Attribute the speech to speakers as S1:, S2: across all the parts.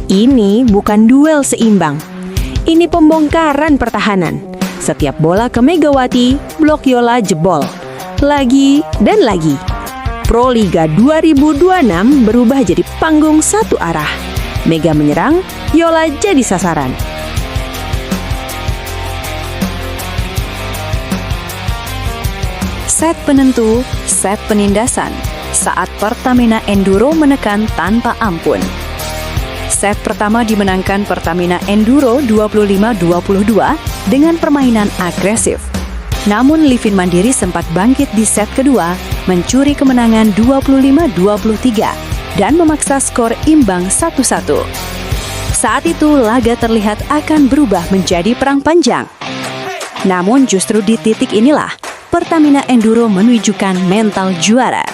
S1: Ini bukan duel seimbang. Ini pembongkaran pertahanan. Setiap bola ke Megawati, blok Yola jebol. Lagi dan lagi. Proliga 2026 berubah jadi panggung satu arah. Mega menyerang, Yola jadi sasaran.
S2: Set penentu, set penindasan. Saat Pertamina Enduro menekan tanpa ampun. Set pertama dimenangkan Pertamina Enduro 25-22 dengan permainan agresif. Namun Livin Mandiri sempat bangkit di set kedua, mencuri kemenangan 25-23 dan memaksa skor imbang 1-1. Saat itu laga terlihat akan berubah menjadi perang panjang. Namun justru di titik inilah Pertamina Enduro menunjukkan mental juara.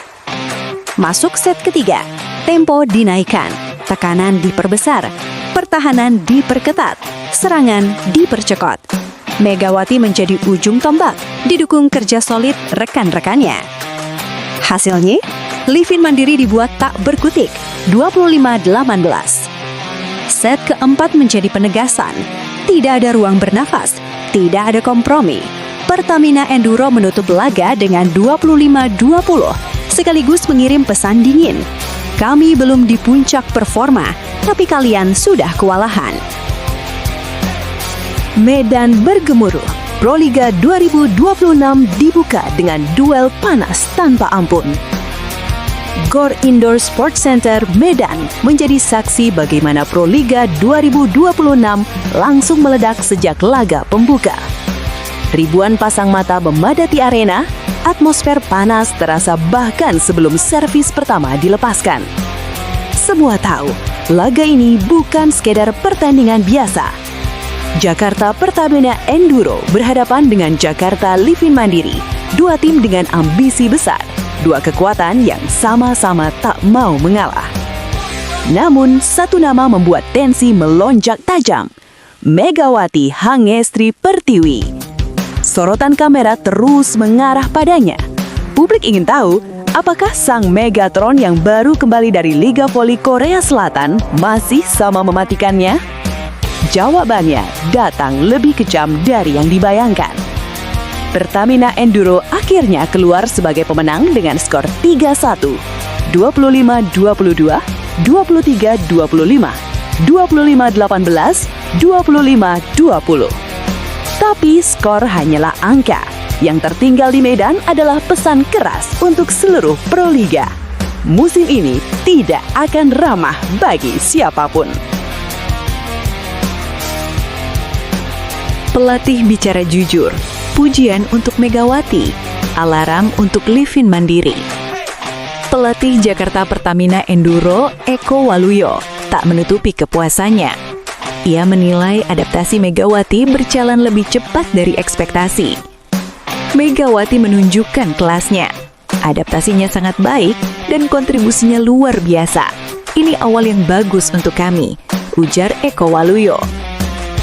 S2: Masuk set ketiga, tempo dinaikkan, tekanan diperbesar, pertahanan diperketat, serangan dipercepat. Megawati menjadi ujung tombak, didukung kerja solid rekan-rekannya. Hasilnya, Livin Mandiri dibuat tak berkutik, 25-18. Set keempat menjadi penegasan, tidak ada ruang bernafas, tidak ada kompromi. Pertamina Enduro menutup laga dengan 25-20, sekaligus mengirim pesan dingin. Kami belum di puncak performa, tapi kalian sudah kewalahan.
S1: Medan bergemuruh. Proliga 2026 dibuka dengan duel panas tanpa ampun. Gor Indoor Sports Center Medan menjadi saksi bagaimana Proliga 2026 langsung meledak sejak laga pembuka. Ribuan pasang mata memadati arena, atmosfer panas terasa bahkan sebelum servis pertama dilepaskan. Semua tahu, laga ini bukan sekedar pertandingan biasa. Jakarta Pertamina Enduro berhadapan dengan Jakarta Livin Mandiri, dua tim dengan ambisi besar, dua kekuatan yang sama-sama tak mau mengalah. Namun, satu nama membuat tensi melonjak tajam, Megawati Hangestri Pertiwi. Sorotan kamera terus mengarah padanya. Publik ingin tahu, apakah sang Megatron yang baru kembali dari Liga Voli Korea Selatan masih sama mematikannya? Jawabannya datang lebih kejam dari yang dibayangkan. Pertamina Enduro akhirnya keluar sebagai pemenang dengan skor 3-1, 25-22, 23-25, 25-18, 25-20. Tapi skor hanyalah angka. Yang tertinggal di Medan adalah pesan keras untuk seluruh Proliga. Musim ini tidak akan ramah bagi siapapun.
S2: Pelatih bicara jujur, pujian untuk Megawati, alarm untuk Livin Mandiri. Pelatih Jakarta Pertamina Enduro, Eko Waluyo, tak menutupi kepuasannya. Ia menilai adaptasi Megawati berjalan lebih cepat dari ekspektasi. Megawati menunjukkan kelasnya. Adaptasinya sangat baik dan kontribusinya luar biasa. Ini awal yang bagus untuk kami, ujar Eko Waluyo.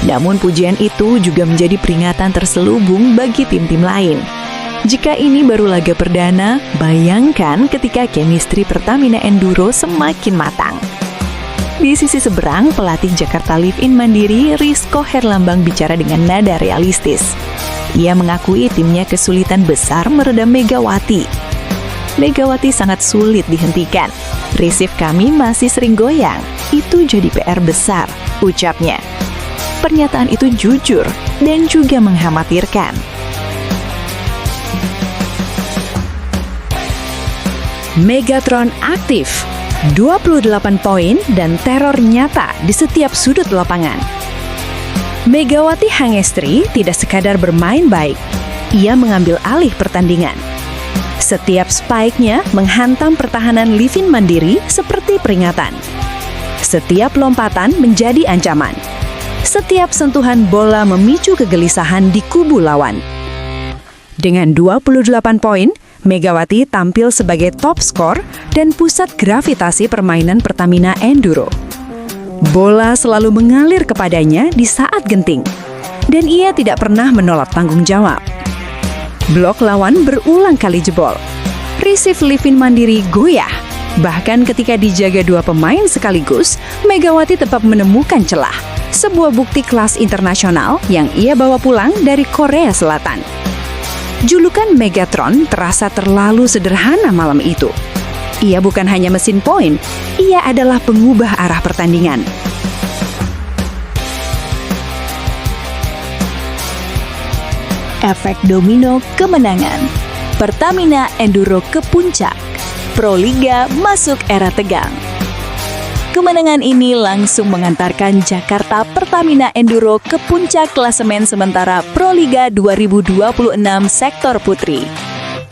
S2: Namun pujian itu juga menjadi peringatan terselubung bagi tim-tim lain. Jika ini baru laga perdana, bayangkan ketika chemistry Pertamina Enduro semakin matang. Di sisi seberang, pelatih Jakarta Livin Mandiri, Rizko Herlambang bicara dengan nada realistis. Ia mengakui timnya kesulitan besar meredam Megawati. Megawati sangat sulit dihentikan. Resif kami masih sering goyang. Itu jadi PR besar, ucapnya. Pernyataan itu jujur dan juga mengkhawatirkan.
S1: Megatron aktif, 28 poin dan teror nyata di setiap sudut lapangan. Megawati Hangestri tidak sekadar bermain baik, ia mengambil alih pertandingan. Setiap spike-nya menghantam pertahanan Livin Mandiri seperti peringatan. Setiap lompatan menjadi ancaman. Setiap sentuhan bola memicu kegelisahan di kubu lawan. Dengan 28 poin, Megawati tampil sebagai top skor dan pusat gravitasi permainan Pertamina Enduro. Bola selalu mengalir kepadanya di saat genting, dan ia tidak pernah menolak tanggung jawab. Blok lawan berulang kali jebol. Resif Livin Mandiri goyah,
S2: Bahkan ketika dijaga dua pemain sekaligus, Megawati tetap menemukan celah. Sebuah bukti kelas internasional yang ia bawa pulang dari Korea Selatan. Julukan Megatron terasa terlalu sederhana malam itu. Ia bukan hanya mesin poin, ia adalah pengubah arah pertandingan.
S1: Efek domino kemenangan. Pertamina Enduro ke puncak. Proliga masuk era tegang. Kemenangan ini langsung mengantarkan Jakarta Pertamina Enduro ke puncak klasemen sementara Proliga 2026 sektor putri.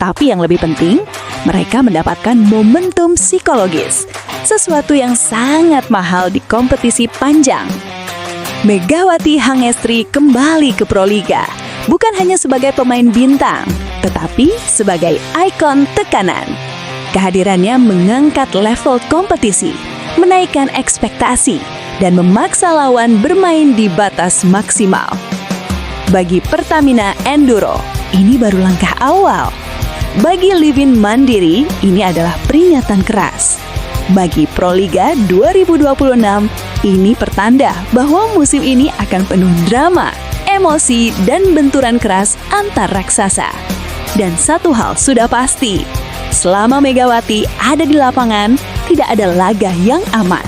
S1: Tapi yang lebih penting, mereka mendapatkan momentum psikologis, sesuatu yang sangat mahal di kompetisi panjang. Megawati Hangestri kembali ke Proliga, bukan hanya sebagai pemain bintang, tetapi sebagai ikon tekanan. Kehadirannya mengangkat level kompetisi, menaikkan ekspektasi, dan memaksa lawan bermain di batas maksimal. Bagi Pertamina Enduro, ini baru langkah awal. Bagi Livin Mandiri, ini adalah peringatan keras. Bagi Proliga 2026, ini pertanda bahwa musim ini akan penuh drama, emosi, dan benturan keras antar raksasa. Dan satu hal sudah pasti, selama Megawati ada di lapangan, tidak ada laga yang aman.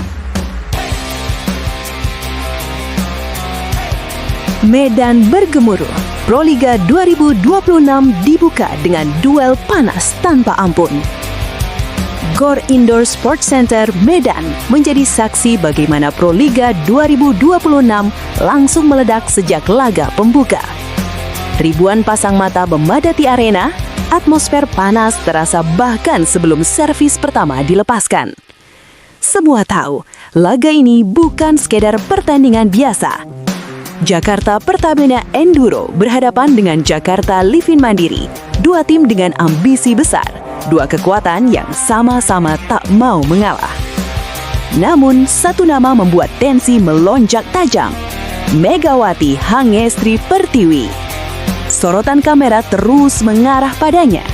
S1: Medan bergemuruh. Proliga 2026 dibuka dengan duel panas tanpa ampun. Gor Indoor Sports Center Medan menjadi saksi bagaimana Proliga 2026 langsung meledak sejak laga pembuka. Ribuan pasang mata memadati arena, atmosfer panas terasa bahkan sebelum servis pertama dilepaskan. Semua tahu, laga ini bukan sekedar pertandingan biasa. Jakarta Pertamina Enduro berhadapan dengan Jakarta Livin Mandiri, dua tim dengan ambisi besar, dua kekuatan yang sama-sama tak mau mengalah. Namun, satu nama membuat tensi melonjak tajam, Megawati Hangestri Pertiwi. Sorotan kamera terus mengarah padanya.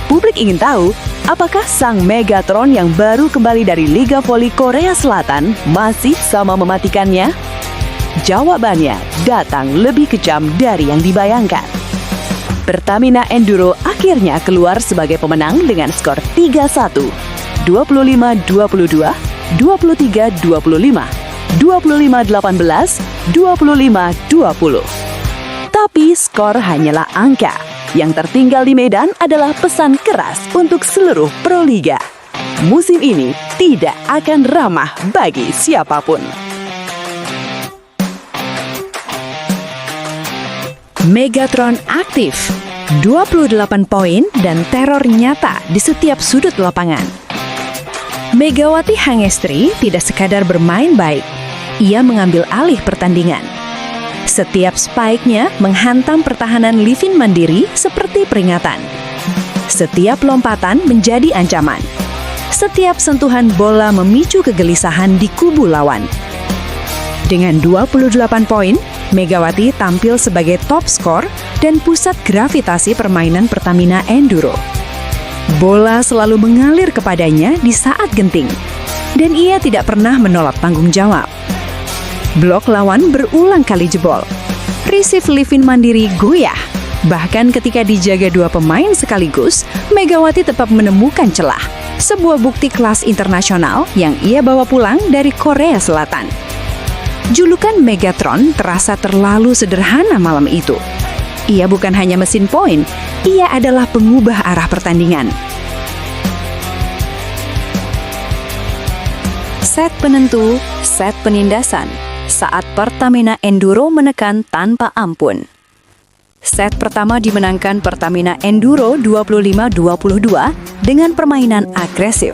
S1: Publik ingin tahu, apakah sang Megatron yang baru kembali dari Liga Voli Korea Selatan masih sama mematikannya? Jawabannya datang lebih kejam dari yang dibayangkan. Pertamina Enduro akhirnya keluar sebagai pemenang dengan skor 3-1, 25-22, 23-25, 25-18, 25-20. Tapi skor hanyalah angka. Yang tertinggal di Medan adalah pesan keras untuk seluruh Proliga. Musim ini tidak akan ramah bagi siapapun. Megatron aktif, 28 poin dan teror nyata di setiap sudut lapangan. Megawati Hangestri tidak sekadar bermain baik, ia mengambil alih pertandingan. Setiap spike-nya menghantam pertahanan Livin Mandiri seperti peringatan. Setiap lompatan menjadi ancaman. Setiap sentuhan bola memicu kegelisahan di kubu lawan. Dengan 28 poin, Megawati tampil sebagai top skor dan pusat gravitasi permainan Pertamina Enduro. Bola selalu mengalir kepadanya di saat genting, dan ia tidak pernah menolak tanggung jawab. Blok lawan berulang kali jebol. Receive Livin Mandiri goyah. Bahkan ketika dijaga dua pemain sekaligus, Megawati tetap menemukan celah. Sebuah bukti kelas internasional yang ia bawa pulang dari Korea Selatan. Julukan Megatron terasa terlalu sederhana malam itu. Ia bukan hanya mesin poin, ia adalah pengubah arah pertandingan. Set penentu, set penindasan, saat Pertamina Enduro menekan tanpa ampun. Set pertama dimenangkan Pertamina Enduro 25-22 dengan permainan agresif.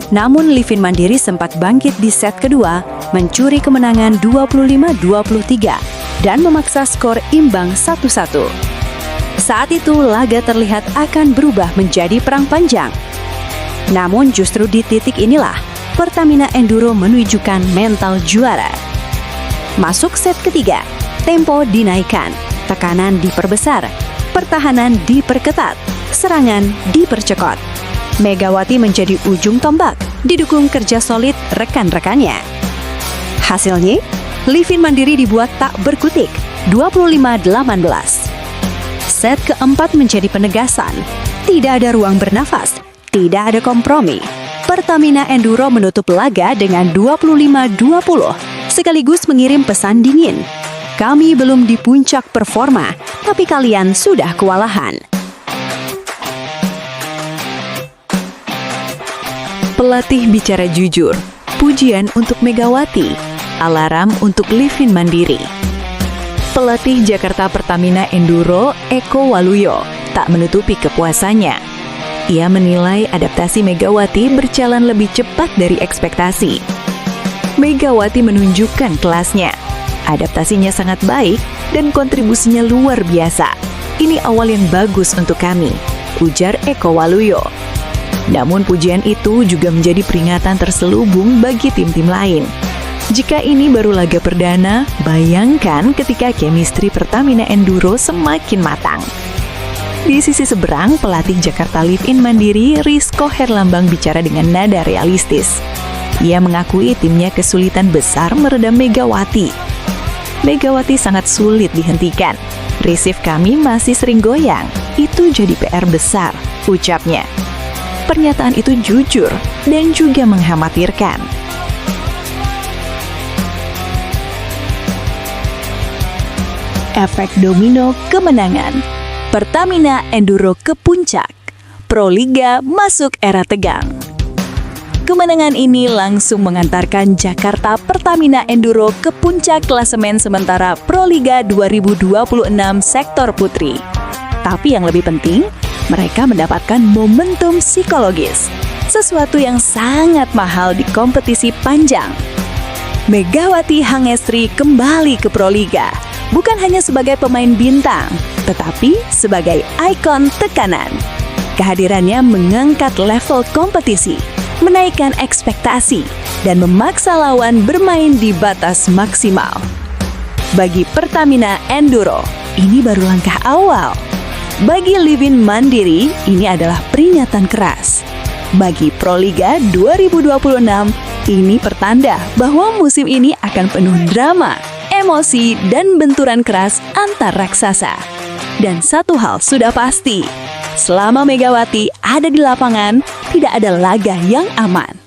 S1: Namun Livin Mandiri sempat bangkit di set kedua, mencuri kemenangan 25-23 dan memaksa skor imbang 1-1. Saat itu laga terlihat akan berubah menjadi perang panjang. Namun justru di titik inilah Pertamina Enduro menunjukkan mental juara. Masuk set ketiga, tempo dinaikkan, tekanan diperbesar, pertahanan diperketat, serangan dipercepat. Megawati menjadi ujung tombak.
S2: didukung kerja solid rekan-rekannya. Hasilnya, Livin Mandiri dibuat tak berkutik, 25-18. Set keempat menjadi penegasan, tidak ada ruang bernafas, tidak ada kompromi. Pertamina Enduro menutup laga dengan 25-20, sekaligus mengirim pesan dingin. Kami belum di puncak performa, tapi kalian sudah kewalahan. Pelatih bicara jujur, pujian untuk Megawati, alarm untuk Livin Mandiri. Pelatih Jakarta Pertamina Enduro, Eko Waluyo, tak menutupi kepuasannya. Ia menilai adaptasi Megawati berjalan lebih cepat dari ekspektasi. Megawati menunjukkan kelasnya. Adaptasinya sangat baik dan kontribusinya luar biasa. Ini awal yang bagus untuk kami, ujar Eko Waluyo. Namun pujian itu juga menjadi peringatan terselubung bagi tim-tim lain. Jika ini baru laga perdana, bayangkan ketika chemistry Pertamina Enduro semakin matang. Di sisi seberang, pelatih Jakarta Livin Mandiri, Rizko Herlambang bicara dengan nada realistis. Ia mengakui timnya kesulitan besar meredam Megawati. Megawati sangat sulit dihentikan. Resif kami masih sering goyang. Itu jadi PR besar, ucapnya. Pernyataan itu jujur dan juga mengkhawatirkan. Efek domino kemenangan. Pertamina Enduro ke puncak. Proliga masuk era tegang. Kemenangan ini langsung mengantarkan Jakarta Pertamina Enduro ke puncak klasemen sementara Proliga 2026 sektor putri. Tapi yang lebih penting, mereka mendapatkan momentum psikologis, sesuatu yang sangat mahal di kompetisi panjang. Megawati Hangestri kembali ke Proliga, bukan hanya sebagai pemain bintang, tetapi sebagai ikon tekanan. Kehadirannya mengangkat level kompetisi, menaikkan ekspektasi, dan memaksa lawan bermain di batas maksimal. Bagi Pertamina Enduro, ini baru langkah awal. Bagi Livin Mandiri, ini adalah peringatan keras. Bagi Proliga 2026, ini pertanda bahwa musim ini akan penuh drama, emosi, dan benturan keras antar raksasa. Dan satu hal sudah pasti, selama Megawati ada di lapangan, tidak ada laga yang aman.